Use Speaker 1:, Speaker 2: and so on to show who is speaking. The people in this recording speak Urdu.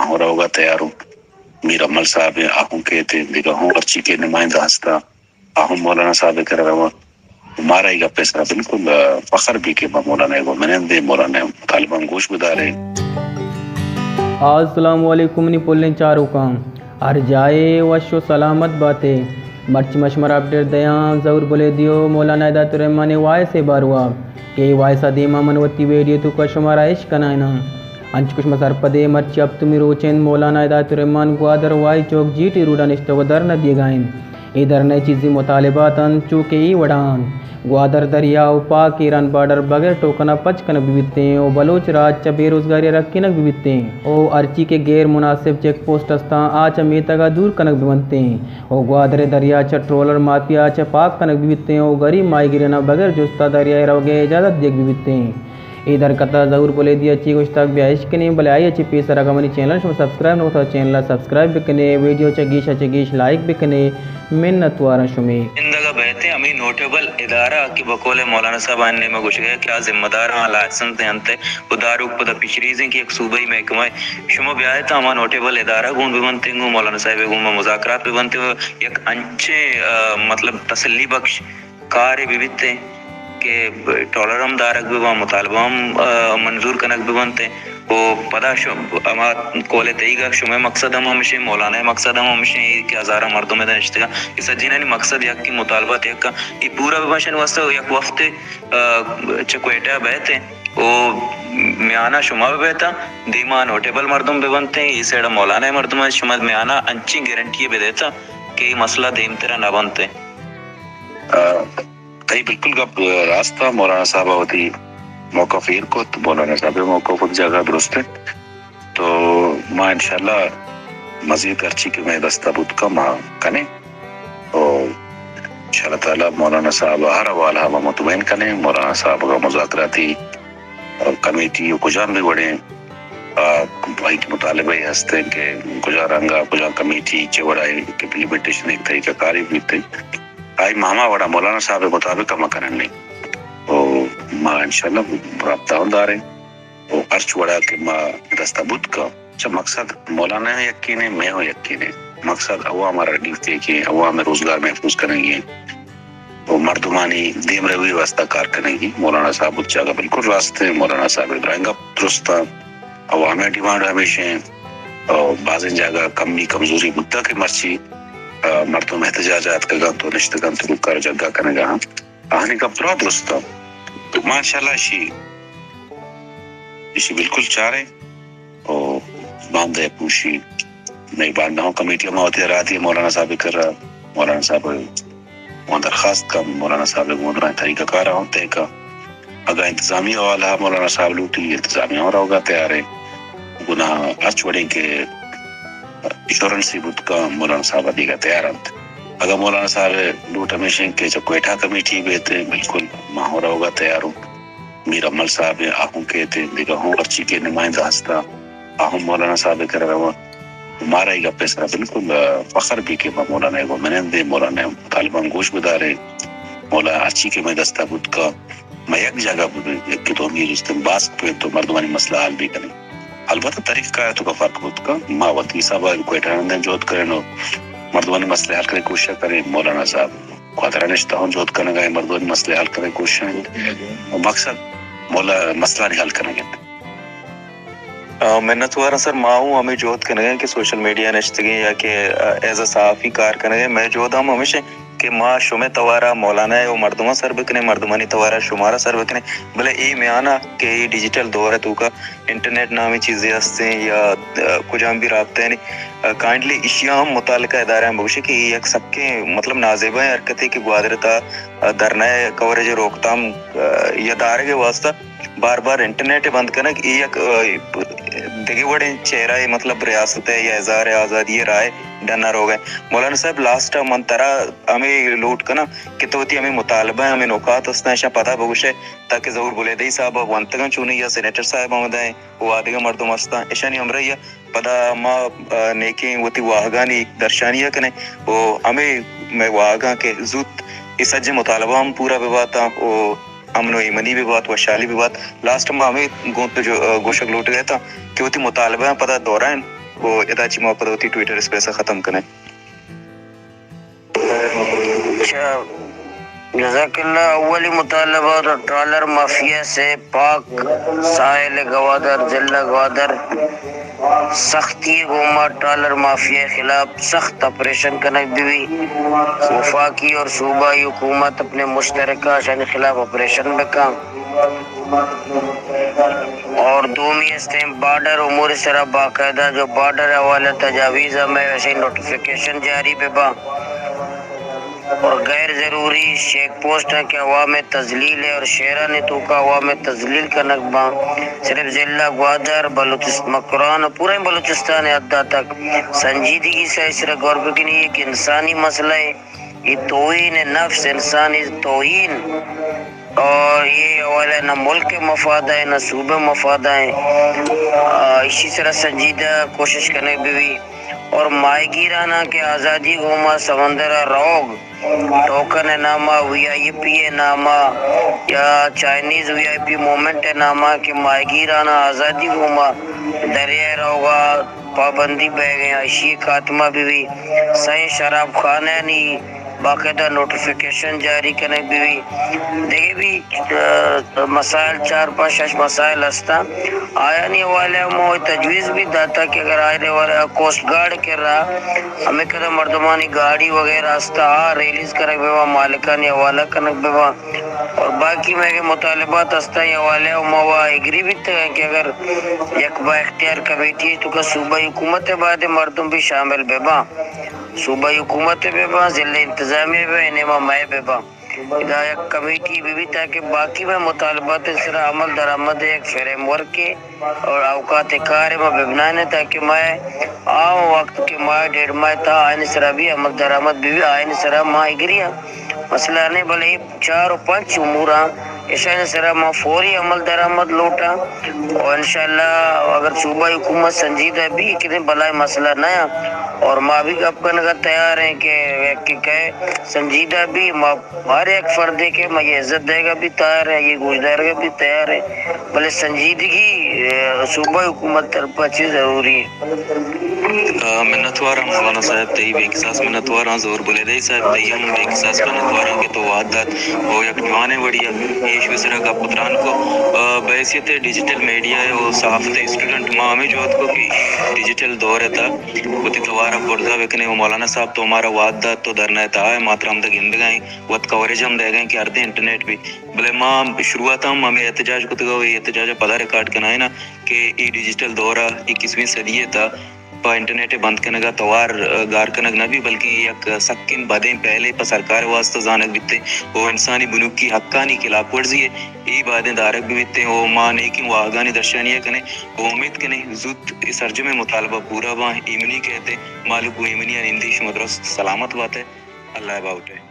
Speaker 1: ماہورا ہوگا تیار ہوں. میر عمل صاحب آہوں کے تھے دیکھا ہوں ارچی کے نمائندہ ہستا آہوں مولانا صاحب کر رہا ہمارا ہی گپے سر بالکل فخر بھی کہ مولانا کو منندے مولانا طالبان گوش بدارے.
Speaker 2: السلام علیکم نی پولن چارو کام ہر جائے وشو سلامت باتیں مرچ مشمر اپڈیٹ دیاں ضرور بولے دیو مولانا ہدایت الرحمان وائے سے باروا کہ وائسا دیما منوتی ویڈیو تو کا شمارا عشق کنائنا انچ کچھ مسار پدے مرچ اب تمی روچین مولانا ہدایت الرحمان گوادر وائی چوک جی ٹی روڈا نشتو در نہ دیے گائیں ادھر نئی چیزی مطالبات چوکے ہی وڑان گوادر دریاؤ پاک ایران بارڈر بغیر ٹوکنا پچ کنک بیتے ہیں او بلوچ راج چا بے روزگاری رکھنک بیتے ہیں او ارچی کے غیر مناسب چیک پوسٹ استاں آچا میتگا دور کنک بنتے ہیں او گوادر دریا چا ٹرولر مافیا چا پاک کنک بیتے ہیں او غریب ماہی گیرنا بغیر جستا دریائے روگے اجازت دیکھ بیتے ہیں. ادھر کتا ضرور بولے دیا اچھی کچھ تک بھی عشق نہیں بلے آئی اچھی پیسر رقمانی چینل شما سبسکرائب نہ ہوتا چینل سبسکرائب بکنے ویڈیو چگیش لائک بکنے منت وارا شمی
Speaker 3: اندگا بہتے ہمیں نوٹیبل ادارہ کی بقول مولانا صاحب آنے میں گوش گیا کیا ذمہ دار ہاں لائسنس دے انتے ادارک پتہ پیشریزیں کی ایک صوبائی محکمہ شما بیائے تا ہما نوٹیبل ادارہ گون بھی بنتے ہیں مولانا صاحب گون میں مذاکرات بھی بنتے ہیں یک انچے مطلب تسلی بخش کار بھی بیتے کہ ٹولر ہم دارک بھی وہاں مطالبہ ہم منظور کنک بھی بنتے وہ پدا اما کولے تیگا شما مقصد ہم ہمشہ مولانا مقصد ہم ہمشہ کہ ہزارہ مردوں میں دنشتگا یہ سجینہ مقصد یک کی مطالبات یک کا یہ پورا باشن واسطہ یک وقت چکویٹا بیتے وہ میانا شما بھی بیتا دیما نوٹیبل مردم بھی بنتے ہیں یہ سیڑا مولانا مردم شما میانا انچی گارنٹی بھی دیتا کہ یہ مسئلہ دیم تیرہ نہ بنتے
Speaker 1: کئی بالکل گپ راستہ مولانا صاحب ہوتی موقع فیر کو تو مولانا صاحب موقع خود جگہ درست ہے تو ماں انشاءاللہ مزید ارچی کے میں دستابود کا ماں کنے اور انشاءاللہ تعالی مولانا صاحب ہر حوالہ ہم مطمئن کنے مولانا صاحب کا مذاکراتی کمیٹی کجان بھی بڑے بھائی کے مطالبہ ہی ہستے ہیں کہ کجا رنگا کجا کمیٹی چوڑائی امپلیمنٹیشن ایک طریقہ کاری بھی تھے آئی ماما وڑا مولانا صاحب مطابق ہم کرن نہیں او ماں انشاءاللہ رابطہ ہوندارے او ارچ وڑا کہ ماں دستابود کا چا مقصد مولانا ہے یقین ہے میں ہوں یقین ہے مقصد عوام ردیفتے کہ عوام روزگار محفوظ کریں گے وہ مردمانی دیم روی واسطہ کار کریں گی مولانا صاحب چاہا بالکل راستے مولانا صاحب ڈرائنگ اپ درستا عوام ڈیمانڈ ہمیشہ اور بعض جگہ کمی کمزوری مدہ کے مرچی مردم احتجاجات کا گا تو رشتہ گا تو کار جگہ کرنے گا آنے کا پرا درستا تو ماشاءاللہ اسی بالکل چاہ رہے اور باندھے پوشی نئی باندھا ہوں کمیٹی میں ہوتی رہا تھی مولانا صاحب کر رہا مولانا صاحب وہاں درخواست کا مولانا صاحب گون رہا طریقہ کارا ہوتے کا اگر انتظامیہ والا مولانا صاحب لوٹی انتظامیہ ہو رہا ہوگا تیار ہے گناہ ارچ وڑیں کہ ایشورنسی بود کا مولانا صاحب دیگا تیار ہوتے اگر مولانا صاحب لوٹ ہمیشہ کہ جب کوئٹہ کمیٹی بیتے بالکل ماہورا ہوگا تیار ہوں میر عمل صاحب آہوں کے تھے دیکھا ہوں ارچی کے نمائندہ ہستا آہوں مولانا صاحب کر رہا ہمارا ہی گپے سر بالکل فخر بھی کہ مولانا کو منندے مولانا طالبان گوش بدارے مولانا ارچی کے میں دستابود کا میں یک جگہ ایک کہ تو امیر استم باس پہ تو مردمانی مسئلہ حل بھی کریں البتہ طریقہ کا ہے تو کا فرق بود کا ماں وطی صاحب کوئٹہ رندن جوت کریں مردمانی مسئلہ حل کرے کوشش کریں مولانا صاحب قادرہ نشتہ ہوں جوت کرنے گئے مردمانی مسئلہ حل کرے کوشش کریں مقصد مسئلہ نہیں حل کریں گے
Speaker 3: محنت وارا سر ماں ہمیں جوت کرنے گئے کہ سوشل میڈیا نشتگی یا کہ ایز اے صحافی کار کرنے گئے میں جوت ہم ہمیشہ کہ ماں شمع توارا مولانا ہے وہ مردمہ سر بکنے مردمانی توارا شمارا سر بکنے بلے ای میں آنا کہ یہ ڈیجیٹل دور ہے تو کا انٹرنیٹ نامی چیزیں ہستے ہیں یا کچھ ہم بھی رابطے ہیں کائنڈلی اشیاء ہم متعلقہ ادارے ہیں بوشی کہ یہ سب کے مطلب نازیبہ ہیں حرکتیں کہ گوادرتا درنائے کوریج روکتام یہ دارے کے واسطہ بار بار انٹرنیٹ بند کرنا کہ یہ دیکھے بڑے چہرہ مطلب ریاست ہے یا اظہار آزادی رائے ڈنر ہو گئے مولانا صاحب لاسٹ منترا ہمیں لوٹ کرنا کہ تو ہمیں مطالبہ ہے ہمیں نکات ہستا ہے پتہ بگوش ہے تاکہ ضرور بولے دی صاحب ونتگن چونی یا سینیٹر صاحب آمد ہیں وہ آدھگا مردم ہستا ایشانی ہم رہی ہے پدا ما نیکی وہ تی واہگانی درشانیہ کنے وہ ہمیں میں واہگاں کے زود اس سجے مطالبہ ہم پورا بھی باتا وہ امن و ایمنی بھی بات وشالی بھی بات لاسٹ میں ہمیں گوشک لوٹ گیا تھا کہ وہ تی مطالبہ پتہ دوران وہ اداچی موقع ہوتی ٹویٹر اس پہ سے ختم کریں.
Speaker 4: اچھا جزاک اللہ. اولی مطالبہ تو ٹرالر مافیا سے پاک ساحل گوادر ضلع گوادر سختی گوما ٹرالر مافیا خلاف سخت آپریشن کنک بھی وفاقی اور صوبائی حکومت اپنے مشترکہ شان خلاف آپریشن میں کام اور دومی استیم بارڈر امور سرا باقاعدہ جو بارڈر حوالہ تجاویز میں ویسے نوٹیفیکیشن جاری پہ با اور غیر ضروری چیک پوسٹ ہے کہ عوام تذلیل ہے اور شہران تو کا عوام تذلیل کا نقبہ صرف ضلع گوادر مکران پورے بلوچستان ادا تک سنجیدگی سے اس طرح غور کی نہیں ایک انسانی مسئلہ ہے. یہ توہین نفس انسانی توہین اور یہ حوالہ نہ ملک کے مفاد ہے نہ صوبہ مفاد ہے. اسی طرح سنجیدہ کوشش کرنے بھی اور ماہی گیرانہ کے آزادی گوما سمندر روگ ٹوکن نامہ وی آئی پی نامہ یا چائنیز وی آئی پی مومنٹ نامہ کہ ماہی گیرانہ آزادی گوما دریا روگا پابندی بہ گئے. اشی خاتمہ بھی صحیح شراب خانہ نہیں باقاعدہ نوٹیفیکیشن جاری کرنے بھی دیکھیں بھی مسائل 4-5 مسائل ہستا آیا نہیں والے مو تجویز بھی داتا کہ اگر آئے والے کوسٹ گارڈ کر رہا ہمیں کدھا مردمانی گاڑی وغیرہ ہستا ریلیز کرنے بیوا مالکانی حوالہ کرنے بیوا اور باقی میں مطالبات ہستا یہ والے موا اگری بھی تھا کہ اگر یک با اختیار کمیٹی تو کا صوبائی حکومت بعد مردم بھی شامل بیوا صوبائی حکومت بیوا ضلع انتظامیہ بیوا انما مائے بیوا ہدایت کمیٹی بھی تاکہ باقی میں مطالبات اس طرح عمل درآمد ایک فریم ورک کے اور اوقات کار میں ببنانے تاکہ میں آؤں وقت کے ماہ 1.5 ماہ تا آئین سرا بھی عمل درآمد بھی آئین سرا ماہ گریا مسئلہ نہیں بلے 4 و 5 امورہ اشان سرا ماہ فوری عمل درآمد لوٹا اور انشاءاللہ اگر صوبہ حکومت سنجیدہ بھی کتنے بلائے مسئلہ نیا اور ماں بھی گپ کرنے کا تیار ہیں کہ کہے سنجیدہ بھی ہر ایک فرد کے میں یہ عزت دے گا بھی تیار ہے یہ گوشدار کا بھی تیار ہے بلے سنجیدگی صوبہ حکومت طرف اچھی ضروری ہے.
Speaker 3: منتوارا مولانا صاحب تئی بے احساس منتوارا زور بولے دے صاحب تئی ہم بے احساس منتوارا کے تو وعدات ہو یک جوانے وڑیا ایش وسرا کا پتران کو بحیثیت ڈیجیٹل میڈیا ہے وہ صحافت اسٹوڈنٹ ماں ہمیں جو کو بھی ڈیجیٹل دور ہے تھا خودی توارا بردا وکنے وہ مولانا صاحب تو ہمارا وعدات تو درنا ہے تا ہے ماترا ہم تک گئیں وقت کوریج ہم دے گئے کہ اردے انٹرنیٹ بھی بلے ماں شروعات ہم ہمیں احتجاج کو تگا یہ احتجاج پدا ریکارڈ کرنا ہے نا کہ یہ ڈیجیٹل دورہ 21ویں صدی تھا پا انٹرنیٹ بند کرنے کا توار گار کنگ نہ بھی بلکہ یک سکن بدیں پہلے پا سرکار واسطہ زانک بیتے وہ انسانی بنوک کی حقانی خلاف ورزی ہے یہ باتیں دارک بھی بیتے وہ ماں نیکی و آگانی درشانیہ کنے وہ امید کنے زود اس ارجم مطالبہ پورا باں ایمنی کہتے مالک و ایمنی اندیش مدرس سلامت بات ہے. اللہ باوٹے.